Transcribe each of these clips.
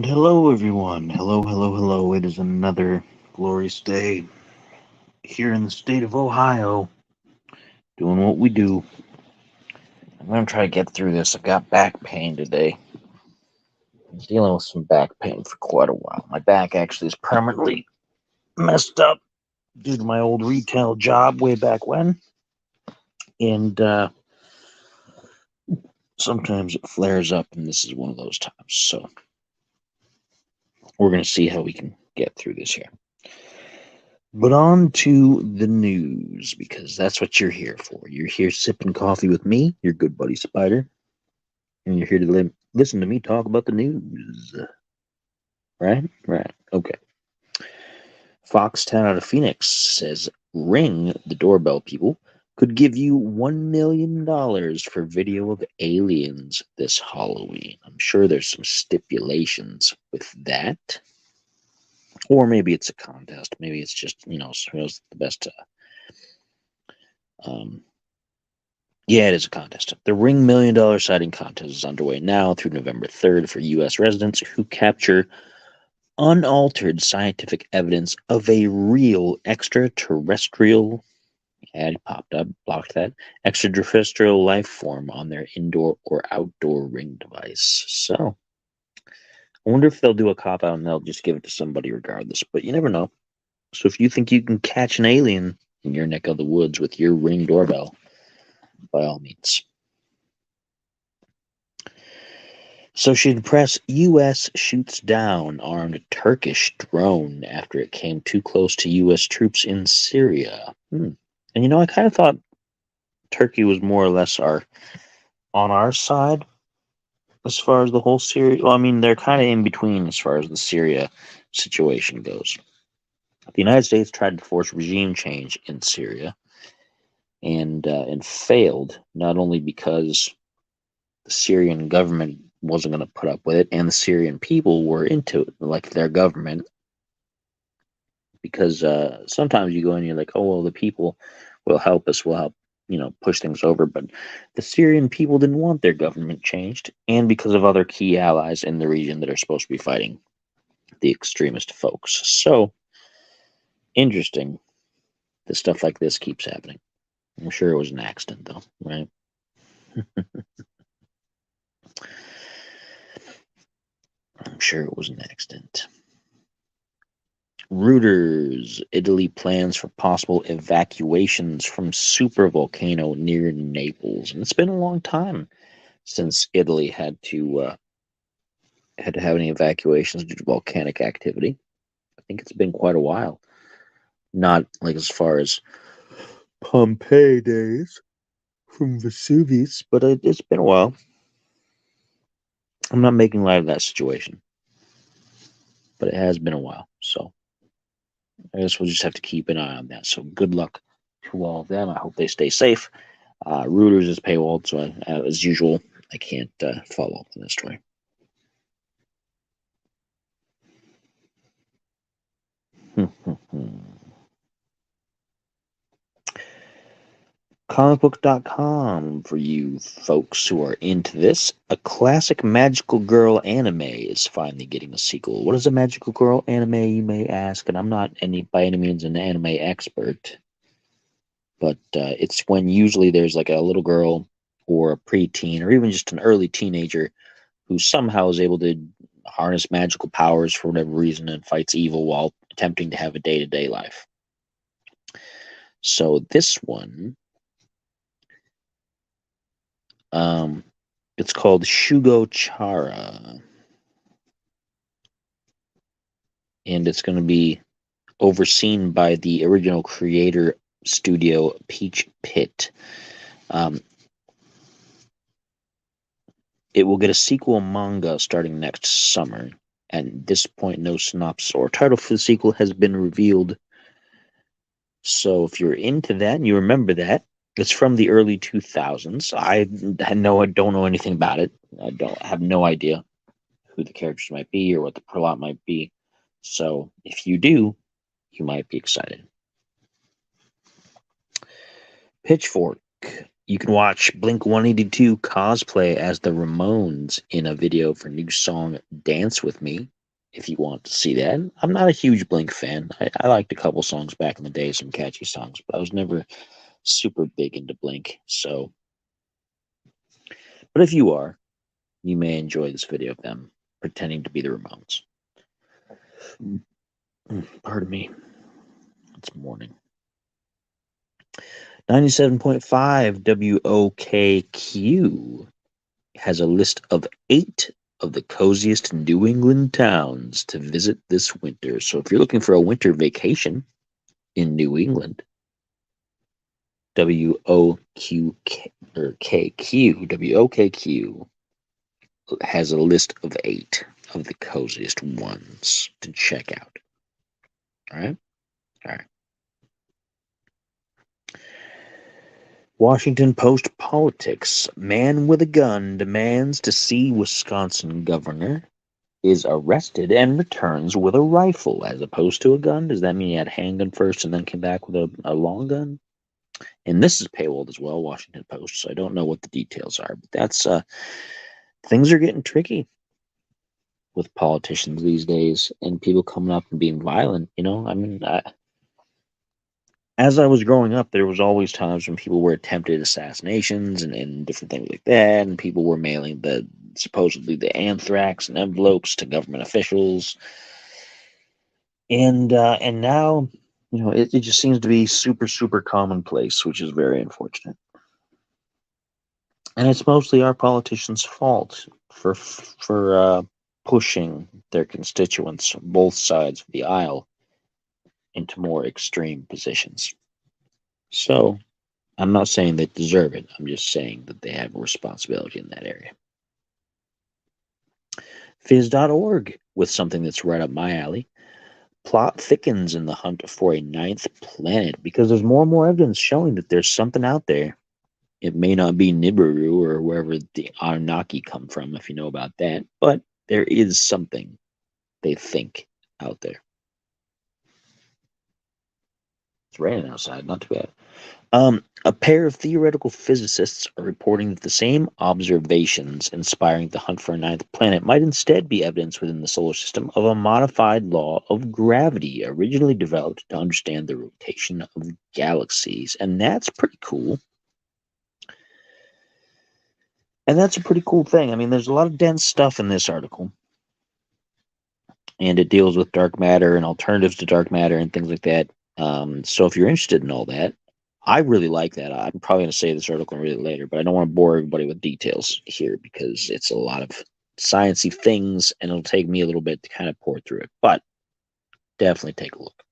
Hello, everyone. Hello, hello, hello. It is another glorious day here in the state of Ohio, doing what we do. I'm going to try to get through this. I've got back pain today. I'm dealing with some back pain for quite a while. My back actually is permanently messed up due to my old retail job way back when. And sometimes it flares up, and this is one of those times. So we're going to see how we can get through this here. But on to the news, because that's what you're here for. You're here sipping coffee with me, your good buddy Spider, and you're here to listen to me talk about the news. Right? Right. Okay. Foxtown out of Phoenix says Ring, the doorbell people, could give you $1 million for video of aliens this Halloween. I'm sure there's some stipulations with that. Or maybe it's a contest. Maybe it's just, who's the best. Yeah, it is a contest. The Ring $1 Million sighting contest is underway now through November 3rd for U.S. residents who capture unaltered scientific evidence of a real extraterrestrial, ad popped up, blocked that, extraterrestrial life form on their indoor or outdoor Ring device. So, I wonder if they'll do a cop out and they'll just give it to somebody regardless, but you never know. So if you think you can catch an alien in your neck of the woods with your Ring doorbell, by all means. Associated Press, U.S. shoots down armed Turkish drone after it came too close to U.S. troops in Syria. And I kind of thought Turkey was more or less on our side as far as the whole Syria. Well, I mean, they're kind of in between as far as the Syria situation goes. The United States tried to force regime change in Syria and failed, not only because the Syrian government wasn't going to put up with it, and the Syrian people were into it, like their government. Because sometimes you go in and you're like, oh, well, the people will help us, will help, push things over. But the Syrian people didn't want their government changed, and because of other key allies in the region that are supposed to be fighting the extremist folks. So, interesting that stuff like this keeps happening. I'm sure it was an accident, though, right? I'm sure it was an accident. Reuters, Italy plans for possible evacuations from supervolcano near Naples. And it's been a long time since Italy had to have any evacuations due to volcanic activity. I think it's been quite a while. Not like as far as Pompeii days from Vesuvius, but it's been a while. I'm not making light of that situation, but it has been a while. So I guess we'll just have to keep an eye on that. So good luck to all of them. I hope they stay safe. Reuters is paywalled, so as usual, I can't follow up on this story. Comicbook.com for you folks who are into this. A classic magical girl anime is finally getting a sequel. What is a magical girl anime, you may ask? And I'm not by any means an anime expert, but it's when usually there's like a little girl or a preteen or even just an early teenager who somehow is able to harness magical powers for whatever reason and fights evil while attempting to have a day-to-day life. So this one, it's called Shugo Chara, and it's going to be overseen by the original creator studio Peach Pit. It will get a sequel manga starting next summer. At this point, no synopsis or title for the sequel has been revealed. So if you're into that and you remember that, it's from the early 2000s. I don't know anything about it. I have no idea who the characters might be or what the plot might be. So if you do, you might be excited. Pitchfork. You can watch Blink-182 cosplay as the Ramones in a video for new song Dance With Me. if you want to see that. I'm not a huge Blink fan. I liked a couple songs back in the day, some catchy songs, but I was never super big into Blink. So, but if you are, you may enjoy this video of them pretending to be the Ramones. Pardon me. It's morning. 97.5 WOKQ has a list of 8 of the coziest New England towns to visit this winter. So if you're looking for a winter vacation in New England, WOKQ has a list of 8 of the coziest ones to check out. All right? All right. Washington Post politics. Man with a gun demands to see Wisconsin governor is arrested and returns with a rifle as opposed to a gun. Does that mean he had a handgun first and then came back with a long gun? And this is paywalled as well, Washington Post, so I don't know what the details are. But that's things are getting tricky with politicians these days and people coming up and being violent. I mean, as I was growing up, there was always times when people were attempted assassinations and different things like that, and people were mailing supposedly the anthrax and envelopes to government officials. And now, it just seems to be super, super commonplace, which is very unfortunate. And it's mostly our politicians' fault for pushing their constituents on both sides of the aisle into more extreme positions. So, I'm not saying they deserve it. I'm just saying that they have a responsibility in that area. Fizz.org with something that's right up my alley. Plot thickens in the hunt for a 9th planet because there's more and more evidence showing that there's something out there. It may not be Nibiru or wherever the Anunnaki come from, if you know about that, but there is something they think out there. It's raining outside, not too bad. A pair of theoretical physicists are reporting that the same observations inspiring the hunt for a 9th planet might instead be evidence within the solar system of a modified law of gravity originally developed to understand the rotation of galaxies. And that's pretty cool. And that's a pretty cool thing. I mean, there's a lot of dense stuff in this article. And it deals with dark matter and alternatives to dark matter and things like that. So if you're interested in all that, I really like that. I'm probably going to say this article really later, but I don't want to bore everybody with details here because it's a lot of sciencey things, and it'll take me a little bit to kind of pour through it. But definitely take a look.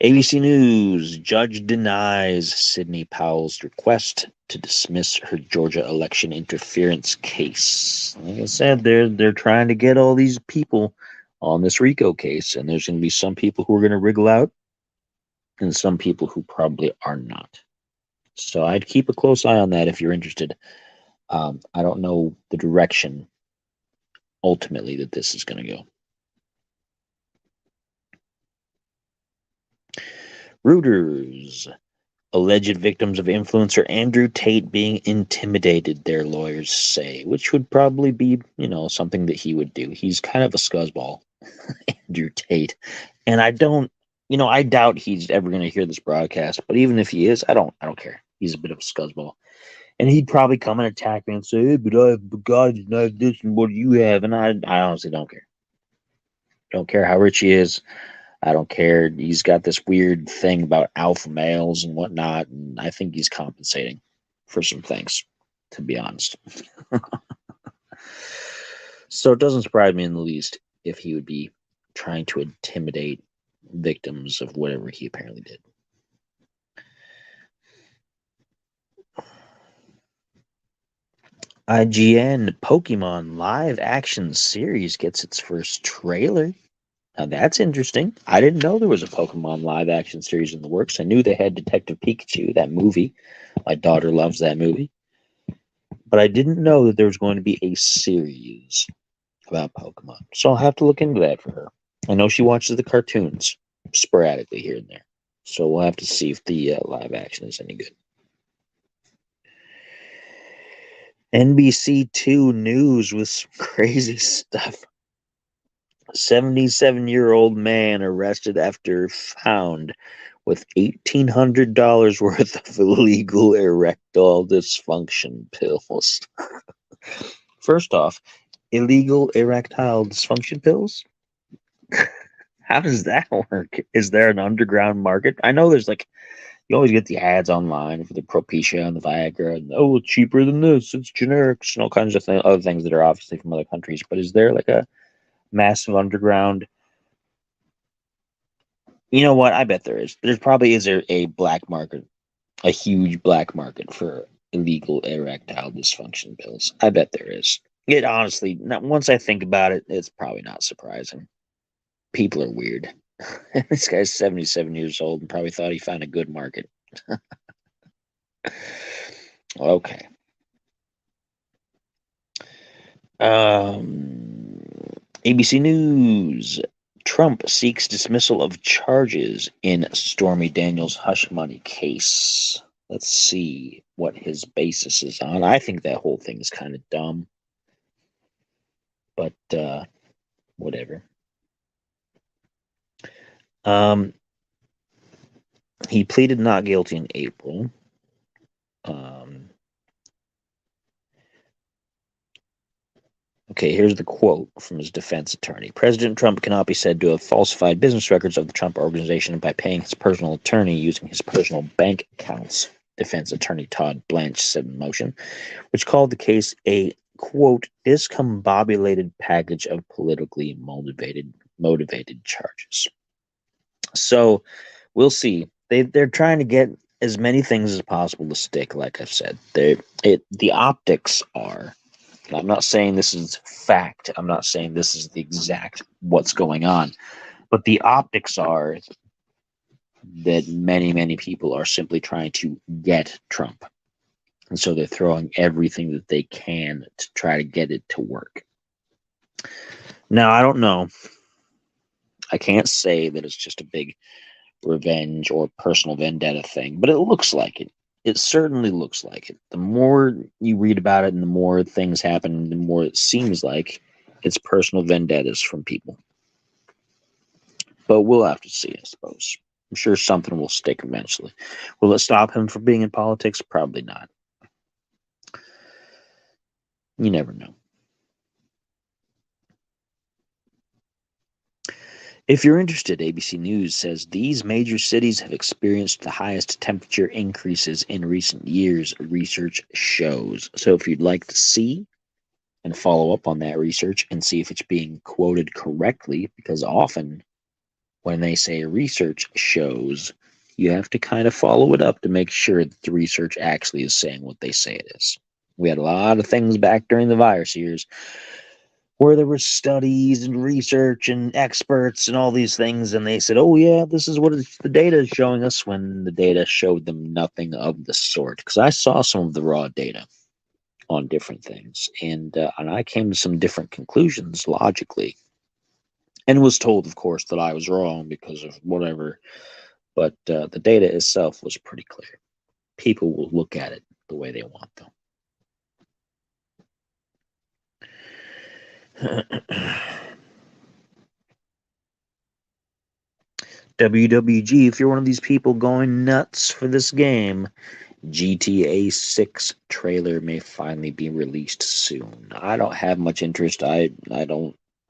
ABC News: Judge denies Sidney Powell's request to dismiss her Georgia election interference case. Like I said, they're trying to get all these people on this RICO case, and there's going to be some people who are going to wriggle out and some people who probably are not. So I'd keep a close eye on that if you're interested. I don't know the direction ultimately that this is going to go. Reuters: alleged victims of influencer Andrew Tate being intimidated, their lawyers say, which would probably be, something that he would do. He's kind of a scuzzball, Andrew Tate. And I doubt he's ever going to hear this broadcast, but even if he is, I don't care. He's a bit of a scuzzball. And he'd probably come and attack me and say, hey, but God doesn't have this and what do you have? And I honestly don't care. Don't care how rich he is. I don't care. He's got this weird thing about alpha males and whatnot, and I think he's compensating for some things, to be honest. So it doesn't surprise me in the least if he would be trying to intimidate victims of whatever he apparently did. IGN: Pokemon live action series gets its first trailer. Now that's interesting. I didn't know there was a Pokemon live action series in the works. I knew they had Detective Pikachu, that movie. My daughter loves that movie. But I didn't know that there was going to be a series about Pokemon. So I'll have to look into that for her. I know she watches the cartoons sporadically here and there. So we'll have to see if the live action is any good. NBC2 News with some crazy stuff. 77-year-old man arrested after found with $1,800 worth of illegal erectile dysfunction pills. First off, illegal erectile dysfunction pills? How does that work? Is there an underground market? I know there's like, you always get the ads online for the Propecia and the Viagra, and oh, it's cheaper than this, it's generics, and all kinds of other things that are obviously from other countries. But is there like a massive underground? You know what? I bet there is. There probably is a black market, a huge black market for illegal erectile dysfunction pills. I bet there is. It honestly, not, once I think about it, it's probably not surprising. People are weird. This guy's 77 years old and probably thought he found a good market. Okay. ABC News. Trump seeks dismissal of charges in Stormy Daniels' hush money case. Let's see what his basis is on. I think that whole thing is kind of dumb, but whatever. He pleaded not guilty in April. Okay, here's the quote from his defense attorney. President Trump cannot be said to have falsified business records of the Trump Organization by paying his personal attorney using his personal bank accounts, defense attorney Todd Blanche said in motion, which called the case a, quote, discombobulated package of politically motivated charges. So we'll see. They're trying to get as many things as possible to stick, like I've said. The optics are, I'm not saying this is fact. I'm not saying this is the exact what's going on. But the optics are that many people are simply trying to get Trump. And so they're throwing everything that they can to try to get it to work. Now, I don't know. I can't say that it's just a big revenge or personal vendetta thing, but it looks like it. It certainly looks like it. The more you read about it and the more things happen, the more it seems like it's personal vendettas from people. But we'll have to see, I suppose. I'm sure something will stick eventually. Will it stop him from being in politics? Probably not. You never know. If you're interested, ABC News says these major cities have experienced the highest temperature increases in recent years, research shows. So if you'd like to see and follow up on that research and see if it's being quoted correctly, because often when they say research shows, you have to kind of follow it up to make sure that the research actually is saying what they say it is. We had a lot of things back during the virus years where there were studies and research and experts and all these things, and they said, oh yeah, this is what the data is showing us, when the data showed them nothing of the sort. Because I saw some of the raw data on different things, and I came to some different conclusions logically, and was told, of course, that I was wrong because of whatever, but the data itself was pretty clear. People will look at it the way they want, though. WWG, if you're one of these people going nuts for this game, GTA 6 trailer may finally be released soon. I don't have much interest. I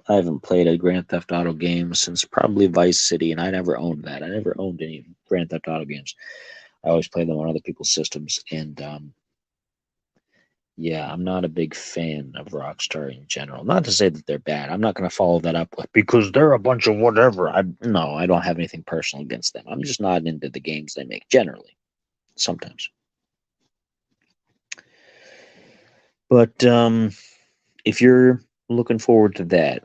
haven't played a Grand Theft Auto game since probably Vice City, and I never owned that. I never owned any Grand Theft Auto games. I always played them on other people's systems, and yeah, I'm not a big fan of Rockstar in general. Not to say that they're bad. I'm not going to follow that up with because they're a bunch of whatever. I don't have anything personal against them. I'm just not into the games they make generally. Sometimes. But if you're looking forward to that,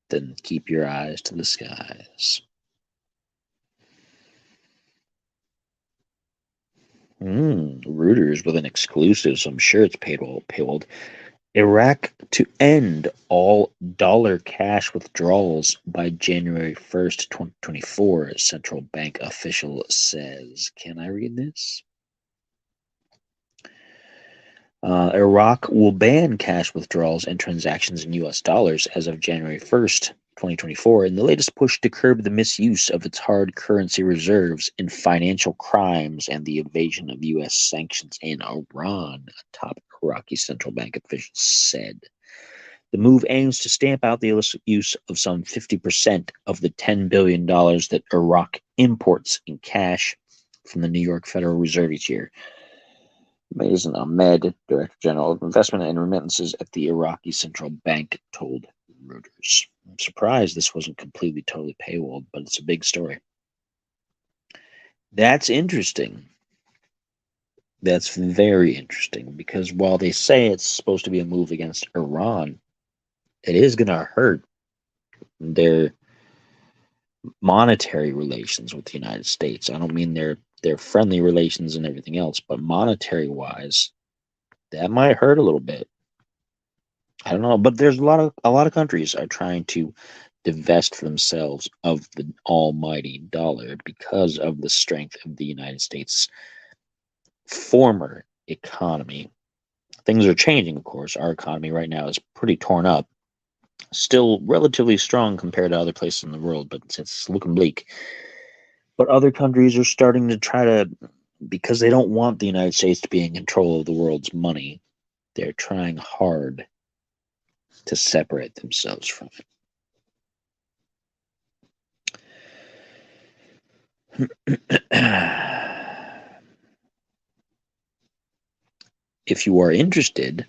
then keep your eyes to the skies. Reuters with an exclusive, so I'm sure it's paywalled. Iraq to end all dollar cash withdrawals by January 1st, 2024, a central bank official says. Can I read this? Iraq will ban cash withdrawals and transactions in U.S. dollars as of January 1st, 2024, in the latest push to curb the misuse of its hard currency reserves in financial crimes and the evasion of U.S. sanctions in Iran, a top Iraqi central bank official said. The move aims to stamp out the illicit use of some 50% of the $10 billion that Iraq imports in cash from the New York Federal Reserve each year. Mazen Ahmed, Director General of Investment and Remittances at the Iraqi Central Bank, told Reuters. I'm surprised this wasn't completely, totally paywalled, but it's a big story. That's interesting. That's very interesting because while they say it's supposed to be a move against Iran, it is going to hurt their monetary relations with the United States. I don't mean their friendly relations and everything else, but monetary wise, that might hurt a little bit. I don't know, but there's a lot of countries are trying to divest themselves of the almighty dollar because of the strength of the United States' former economy. Things are changing, of course. Our economy right now is pretty torn up, still relatively strong compared to other places in the world, but it's looking bleak. But other countries are starting to try to, because they don't want the United States to be in control of the world's money, they're trying hard to separate themselves from it. If you are interested,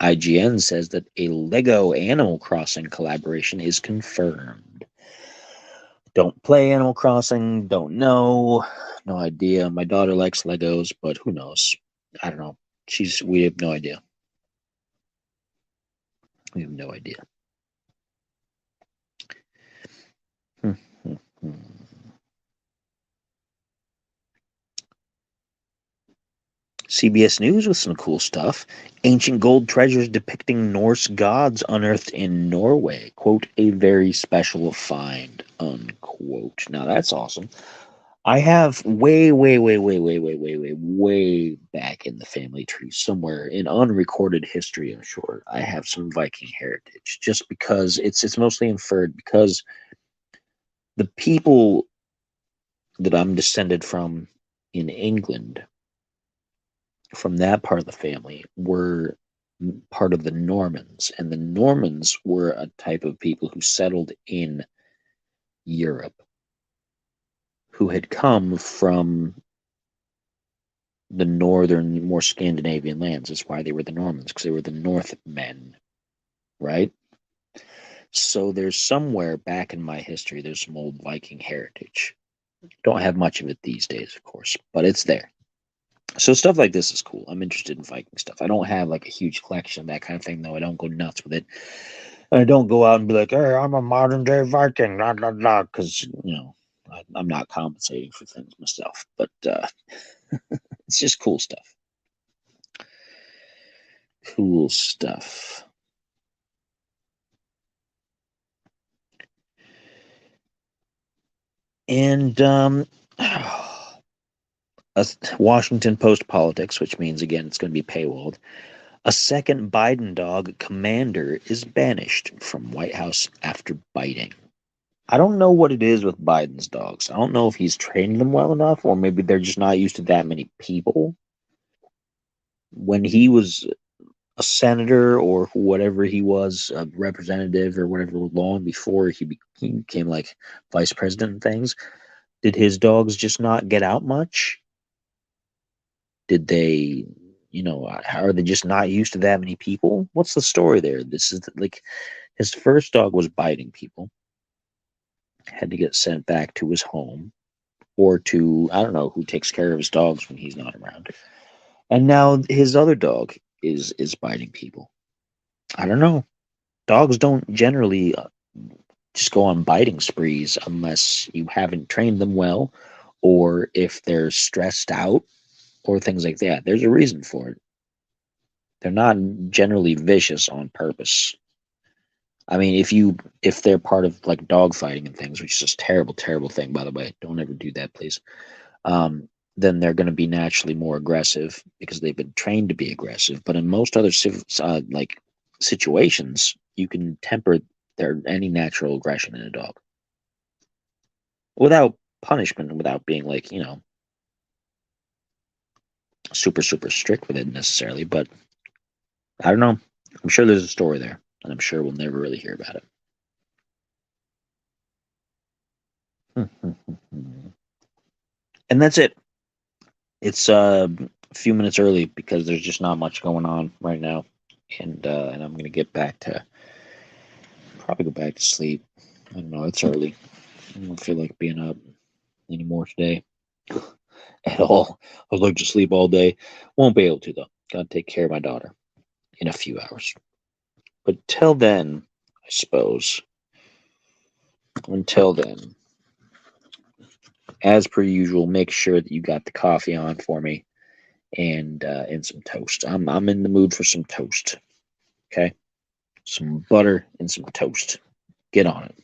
IGN says that a Lego Animal Crossing collaboration is confirmed. Don't play Animal Crossing, don't know, no idea. My daughter likes Legos, but who knows? I don't know. We have no idea. We have no idea. CBS News with some cool stuff. Ancient gold treasures depicting Norse gods unearthed in Norway. Quote, a very special find, unquote. Now that's awesome. I have way back in the family tree, somewhere in unrecorded history, I'm sure, I have some Viking heritage, just because it's mostly inferred, because the people that I'm descended from in England, from that part of the family, were part of the Normans, and the Normans were a type of people who settled in Europe, who had come from the northern, more Scandinavian lands. That's why they were the Normans, because they were the Northmen, right? So there's somewhere back in my history, there's some old Viking heritage. Don't have much of it these days, of course, but it's there. So stuff like this is cool. I'm interested in Viking stuff. I don't have like a huge collection of that kind of thing, though. I don't go nuts with it. I don't go out and be like, "Hey, I'm a modern day Viking," blah blah blah, because I'm not compensating for things myself. But it's just cool stuff. Cool stuff. And Washington Post politics, which means again it's going to be paywalled. A second Biden dog, Commander, is banished from White House after biting. I don't know what it is with Biden's dogs. I don't know if he's trained them well enough, or maybe they're just not used to that many people. When he was a senator or whatever he was, a representative or whatever, long before he became like vice president and things, did his dogs just not get out much? Did they, are they just not used to that many people? What's the story there? This is like his first dog was biting people, had to get sent back to his home or to, I don't know who takes care of his dogs when he's not around. And now his other dog is biting people. I don't know. Dogs don't generally just go on biting sprees unless you haven't trained them well, or if they're stressed out or things like that. There's a reason for it. They're not generally vicious on purpose. I mean, if they're part of like dog fighting and things, which is just terrible, terrible thing, by the way. Don't ever do that, please. then they're going to be naturally more aggressive because they've been trained to be aggressive. But in most other like situations, you can temper any natural aggression in a dog without punishment and without being like, super strict with it necessarily. But I don't know. I'm sure there's a story there, and I'm sure we'll never really hear about it. And that's it. It's a few minutes early because there's just not much going on right now, and I'm gonna get back to probably go back to sleep. I don't know. It's early. I don't feel like being up anymore today at all. I would like to sleep all day. Won't be able to though. Gotta take care of my daughter in a few hours. But till then, I suppose. Until then, as per usual, make sure that you got the coffee on for me and some toast. I'm in the mood for some toast. Okay, some butter and some toast. Get on it.